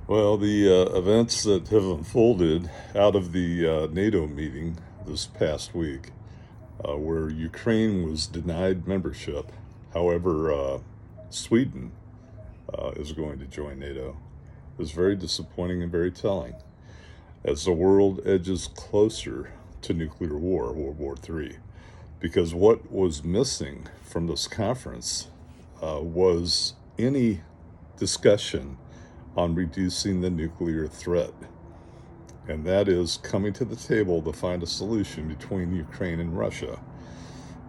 Well, the events that have unfolded out of the NATO meeting this past week, where Ukraine was denied membership. However, Sweden is going to join NATO, is very disappointing and very telling as the world edges closer to nuclear war, World War III. Because what was missing from this conference was any discussion on reducing the nuclear threat. And that is coming to the table to find a solution between Ukraine and Russia.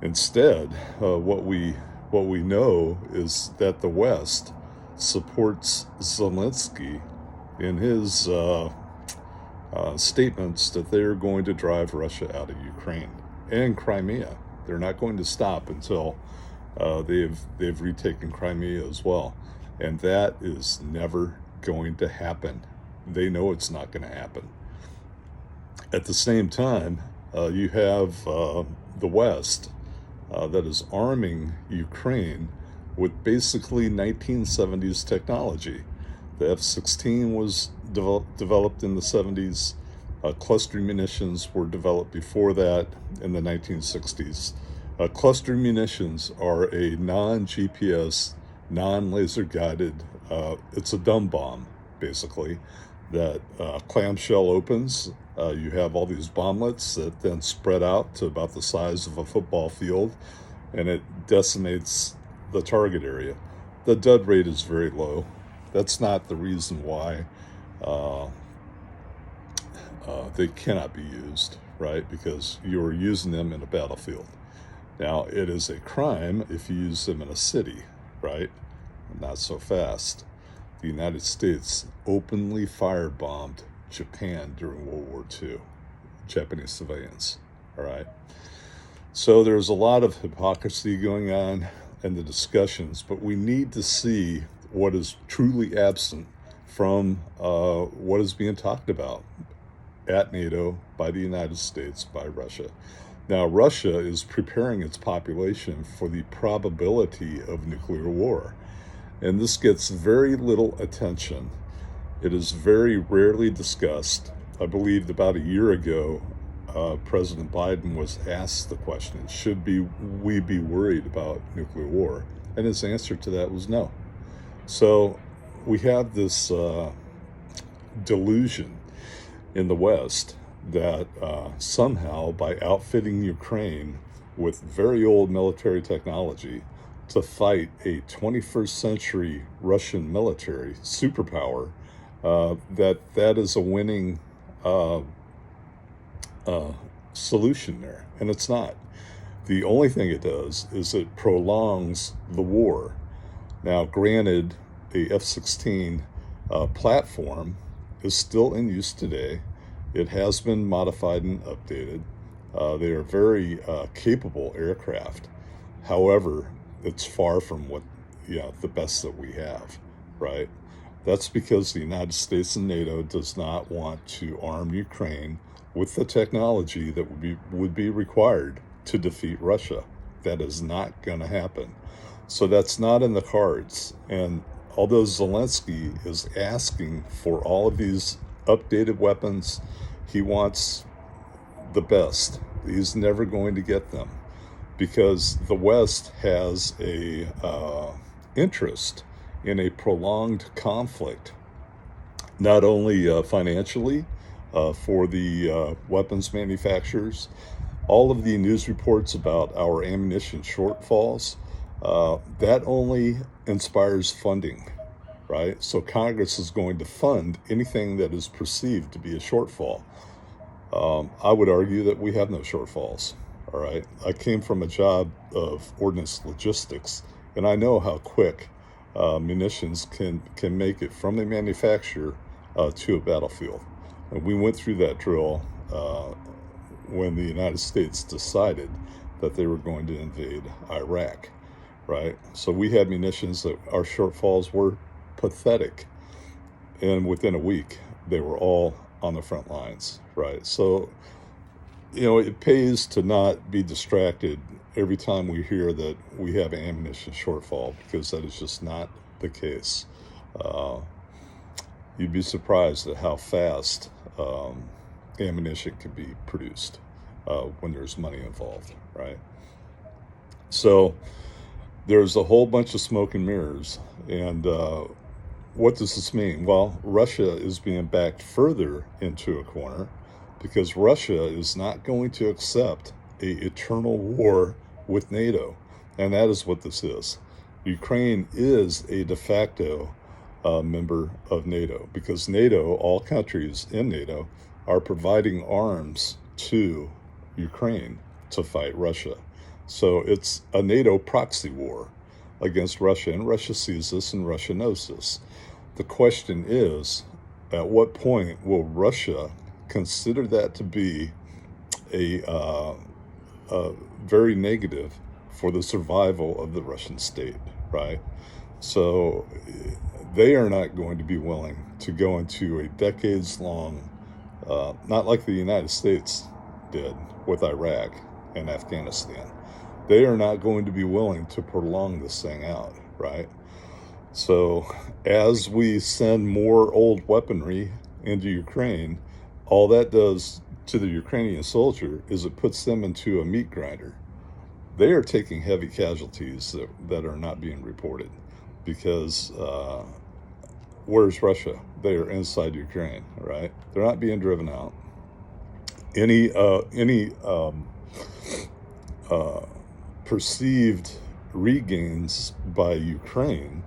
Instead, what we know is that the West supports Zelensky in his statements that they're going to drive Russia out of Ukraine and Crimea. They're not going to stop until they've retaken Crimea as well, and that is never going to happen. They know it's not going to happen. At the same time, you have the West that is arming Ukraine with basically 1970s technology. The F-16 was developed in the 70s. Cluster munitions were developed before that in the 1960s. Cluster munitions are a non-GPS, non-laser guided, it's a dumb bomb, basically, that clamshell opens. You have all these bomblets that then spread out to about the size of a football field, and it decimates the target area. The dud rate is very low. That's not the reason why they cannot be used, right? Because you're using them in a battlefield. Now, it is a crime if you use them in a city, right? Not so fast. The United States openly firebombed Japan during World War II, Japanese civilians, all right? So there's a lot of hypocrisy going on in the discussions, but we need to see what is truly absent from what is being talked about at NATO, by the United States, by Russia. Now, Russia is preparing its population for the probability of nuclear war, and this gets very little attention. It is very rarely discussed. I believe about a year ago, President Biden was asked the question, should we be worried about nuclear war? And his answer to that was no. So we have this delusion in the West that somehow by outfitting Ukraine with very old military technology to fight a 21st century Russian military superpower, that is a winning solution there. And it's not. The only thing it does is it prolongs the war. Now, granted, the F-16 platform is still in use today. It has been modified and updated. They are very capable aircraft. However, it's far from the best that we have, right? That's because the United States and NATO does not want to arm Ukraine with the technology that would be required to defeat Russia. That is not going to happen. So that's not in the cards. And although Zelensky is asking for all of these updated weapons, he wants the best. He's never going to get them because the West has a interest in a prolonged conflict, not only financially for the weapons manufacturers. All of the news reports about our ammunition shortfalls, that only inspires funding, right? So Congress is going to fund anything that is perceived to be a shortfall. I would argue that we have no shortfalls, all right? I came from a job of ordnance logistics, and I know how quick munitions can make it from the manufacturer to a battlefield. And we went through that drill when the United States decided that they were going to invade Iraq, right? So we had munitions that our shortfalls were pathetic. And within a week, they were all on the front lines, right? So, it pays to not be distracted every time we hear that we have an ammunition shortfall, because that is just not the case. you'd be surprised at how fast ammunition can be produced when there's money involved, right? So there's a whole bunch of smoke and mirrors. And what does this mean? Well, Russia is being backed further into a corner because Russia is not going to accept an eternal war with NATO. And that is what this is. Ukraine is a de facto member of NATO because NATO, all countries in NATO, are providing arms to Ukraine to fight Russia. So it's a NATO proxy war against Russia, and Russia sees this and Russia knows this. The question is, at what point will Russia consider that to be a very negative for the survival of the Russian state, right? So they are not going to be willing to go into a decades-long, not like the United States did with Iraq and Afghanistan. They are not going to be willing to prolong this thing out, right? So as we send more old weaponry into Ukraine, all that does to the Ukrainian soldier is it puts them into a meat grinder. They are taking heavy casualties that are not being reported because where's Russia? They are inside Ukraine, right? They're not being driven out. Any perceived regains by Ukraine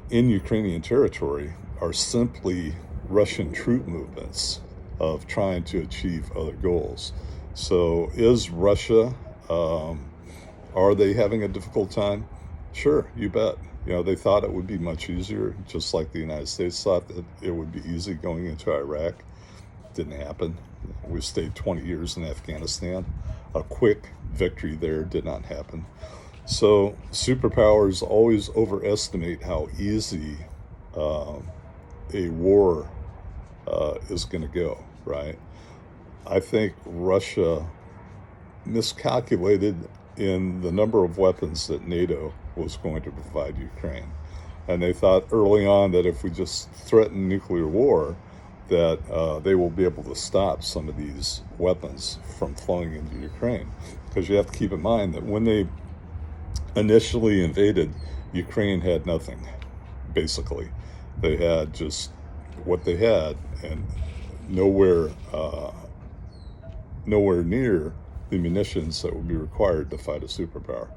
in Ukrainian territory are simply Russian troop movements of trying to achieve other goals. So is Russia, are they having a difficult time? Sure, you bet. You know, they thought it would be much easier, just like the United States thought that it would be easy going into Iraq. Didn't happen. We stayed 20 years in Afghanistan. A quick victory there did not happen. So superpowers always overestimate how easy a war is going to go, right? I think Russia miscalculated in the number of weapons that NATO was going to provide Ukraine. And they thought early on that if we just threaten nuclear war, that they will be able to stop some of these weapons from flowing into Ukraine. Because you have to keep in mind that when they initially invaded, Ukraine had nothing, basically. They had just what they had and nowhere near the munitions that would be required to fight a superpower.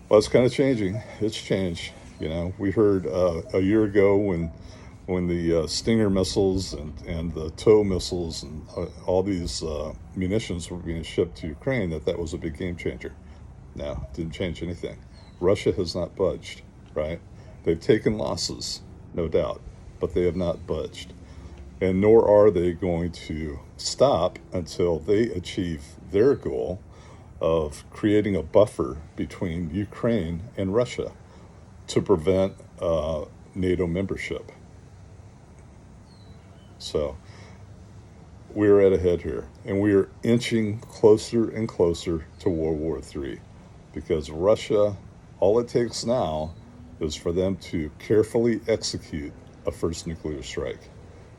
Well, it's kind of changing. It's changed. You know, we heard a year ago when the Stinger missiles and the TOW missiles and all these munitions were being shipped to Ukraine, that was a big game changer. No, didn't change anything. Russia has not budged, right? They've taken losses, no doubt, but they have not budged. And nor are they going to stop until they achieve their goal of creating a buffer between Ukraine and Russia to prevent NATO membership. So we're at a head here, and we are inching closer and closer to World War III, because Russia, all it takes now is for them to carefully execute a first nuclear strike.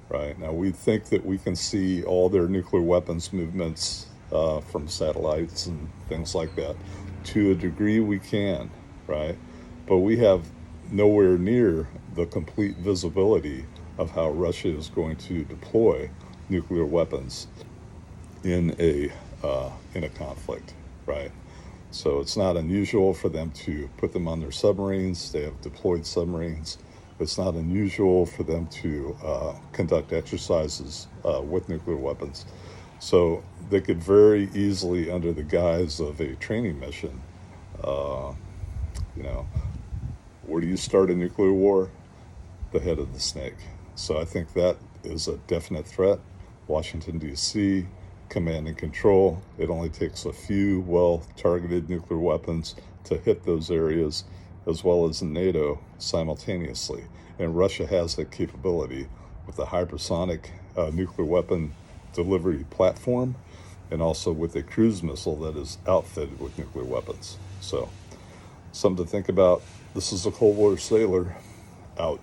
Right now, we think that we can see all their nuclear weapons movements from satellites and things like that. To a degree, we can, right? But we have nowhere near the complete visibility of how Russia is going to deploy nuclear weapons in a conflict, right? So it's not unusual for them to put them on their submarines. They have deployed submarines. It's not unusual for them to conduct exercises with nuclear weapons. So they could very easily, under the guise of a training mission, where do you start a nuclear war? The head of the snake. So I think that is a definite threat. Washington, D.C., command and control. It only takes a few well-targeted nuclear weapons to hit those areas, as well as in NATO simultaneously. And Russia has that capability with the hypersonic nuclear weapon delivery platform, and also with a cruise missile that is outfitted with nuclear weapons. So, something to think about. This is a Cold War Sailor, out.